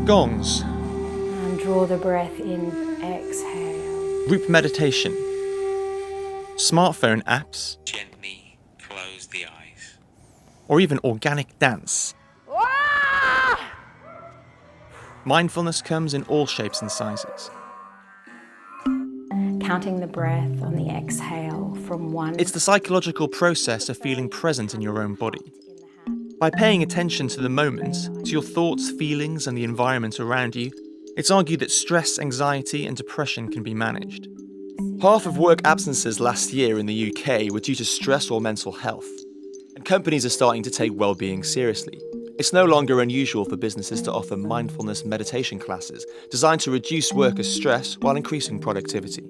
Gongs, And draw the breath in, exhale. group meditation, smartphone apps, Gently close the eyes. or even organic dance. Ah! Mindfulness comes in all shapes and sizes. Counting the breath on the exhale from one. It's the psychological process of feeling present in your own body. By paying attention to the moment, to your thoughts, feelings, and the environment around you, it's argued that stress, anxiety, and depression can be managed. Half of work absences last year in the UK were due to stress or mental health, and companies are starting to take well-being seriously. It's no longer unusual for businesses to offer mindfulness meditation classes designed to reduce workers' stress while increasing productivity.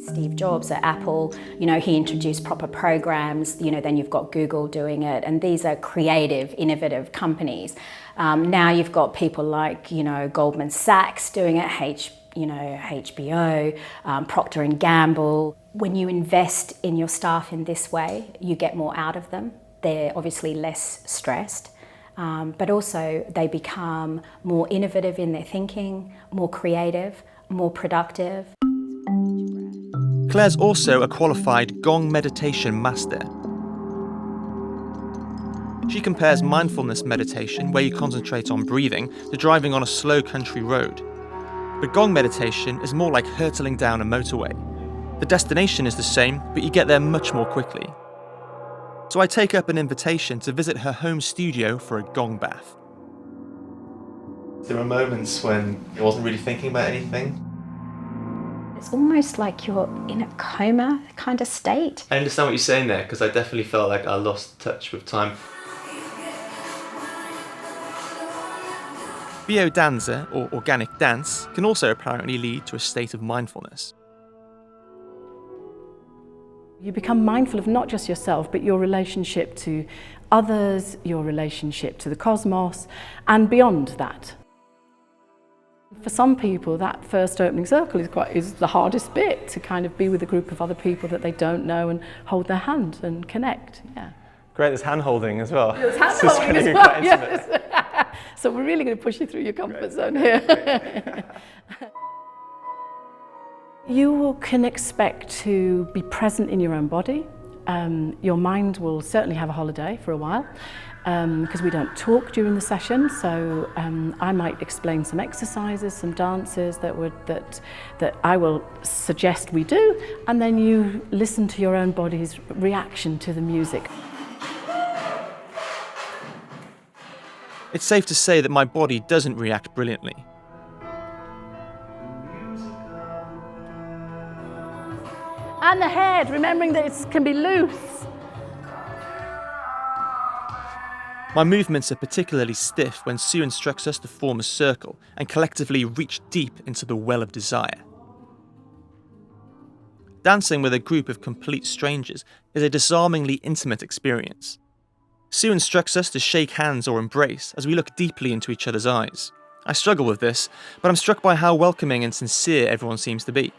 Steve Jobs at Apple, he introduced proper programs, then you've got Google doing it, and these are creative, innovative companies. Now you've got people like, Goldman Sachs doing it, HBO, Procter & Gamble. When you invest in your staff in this way, you get more out of them. They're obviously less stressed, but also they become more innovative in their thinking, more creative, more productive. Claire's also a qualified Gong meditation master. She compares mindfulness meditation, where you concentrate on breathing, to driving on a slow country road. But Gong meditation is more like hurtling down a motorway. The destination is the same, but you get there much more quickly. So I take up an invitation to visit her home studio for a Gong bath. There were moments when I wasn't really thinking about anything. It's almost like you're in a coma kind of state. I understand what you're saying there, because I definitely felt like I lost touch with time. Biodanza, or organic dance, can also apparently lead to a state of mindfulness. You become mindful of not just yourself, but your relationship to others, your relationship to the cosmos, and beyond that. For some people, that first opening circle is the hardest bit, to kind of be with a group of other people that they don't know and hold their hand and connect. Yeah. Great, there's hand-holding as well. There's hand-holding as well, yes. So we're really going to push you through your comfort zone here. You can expect to be present in your own body. Your mind will certainly have a holiday for a while, because we don't talk during the session. So I might explain some exercises, some dances that I will suggest we do, and then you listen to your own body's reaction to the music. It's safe to say that my body doesn't react brilliantly. And the head, remembering that it can be loose. My movements are particularly stiff when Sue instructs us to form a circle and collectively reach deep into the well of desire. Dancing with a group of complete strangers is a disarmingly intimate experience. Sue instructs us to shake hands or embrace as we look deeply into each other's eyes. I struggle with this, but I'm struck by how welcoming and sincere everyone seems to be.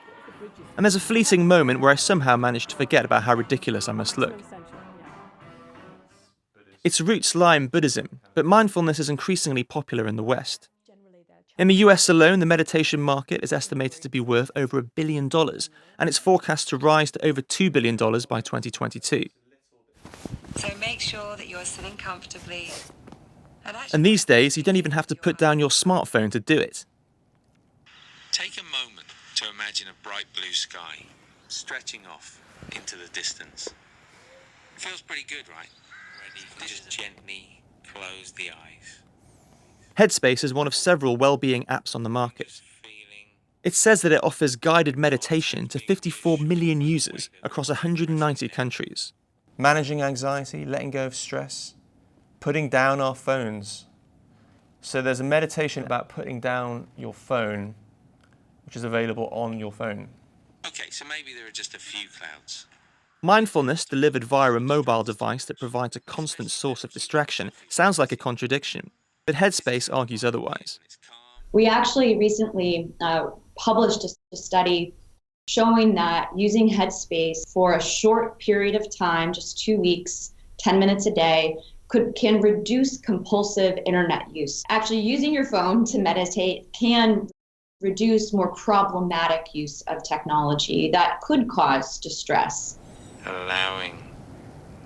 And there's a fleeting moment where I somehow manage to forget about how ridiculous I must look. Its roots lie in Buddhism, but mindfulness is increasingly popular in the West. In the US alone, the meditation market is estimated to be worth over $1 billion, and it's forecast to rise to over $2 billion by 2022. So make sure that you're sitting comfortably. And these days, you don't even have to put down your smartphone to do it. Take a moment to imagine a bright blue sky stretching off into the distance. Feels pretty good, right? Ready? Just gently close the eyes. Headspace is one of several well-being apps on the market. It says that it offers guided meditation to 54 million users across 190 countries. Managing anxiety, letting go of stress, putting down our phones. So there's a meditation about putting down your phone, which is available on your phone. Okay, so maybe there are just a few clouds. Mindfulness delivered via a mobile device that provides a constant source of distraction sounds like a contradiction, but Headspace argues otherwise. We actually recently published a study showing that using Headspace for a short period of time, just 2 weeks, 10 minutes a day, can reduce compulsive internet use. Actually, using your phone to meditate can reduce more problematic use of technology that could cause distress. Allowing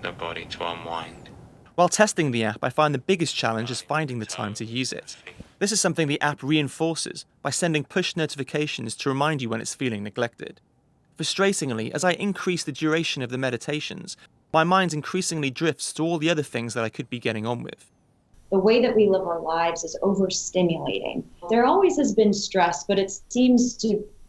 the body to unwind. While testing the app, I find the biggest challenge is finding the time to use it. This is something the app reinforces by sending push notifications to remind you when it's feeling neglected. Frustratingly, as I increase the duration of the meditations, my mind increasingly drifts to all the other things that I could be getting on with. The way that we live our lives is overstimulating. There always has been stress, but it seems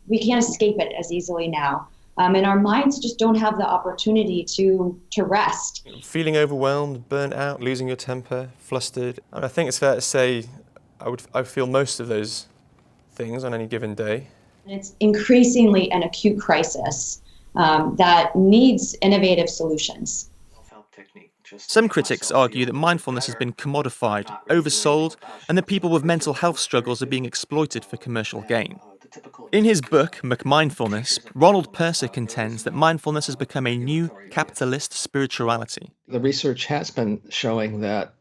we can't escape it as easily now. And our minds just don't have the opportunity to rest. Feeling overwhelmed, burnt out, losing your temper, flustered. I think it's fair to say I feel most of those things on any given day. It's increasingly an acute crisis that needs innovative solutions. Some critics argue that mindfulness has been commodified, oversold, and that people with mental health struggles are being exploited for commercial gain. In his book, Mindfulness, Ronald Purser contends that mindfulness has become a new capitalist spirituality. The research has been showing that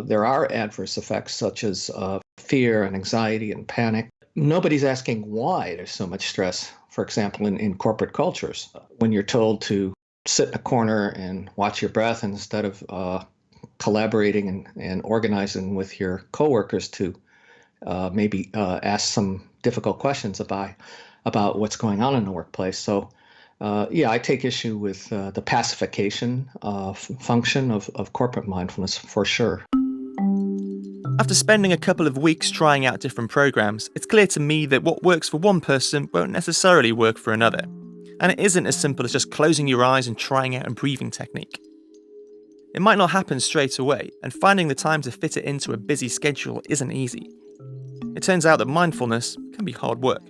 there are adverse effects such as fear and anxiety and panic. Nobody's asking why there's so much stress, for example, in corporate cultures. When you're told to sit in a corner and watch your breath instead of collaborating and organizing with your coworkers to maybe ask some difficult questions about what's going on in the workplace. So, I take issue with the pacification function of corporate mindfulness for sure. After spending a couple of weeks trying out different programs, it's clear to me that what works for one person won't necessarily work for another. And it isn't as simple as just closing your eyes and trying out a breathing technique. It might not happen straight away, and finding the time to fit it into a busy schedule isn't easy. It turns out that mindfulness can be hard work.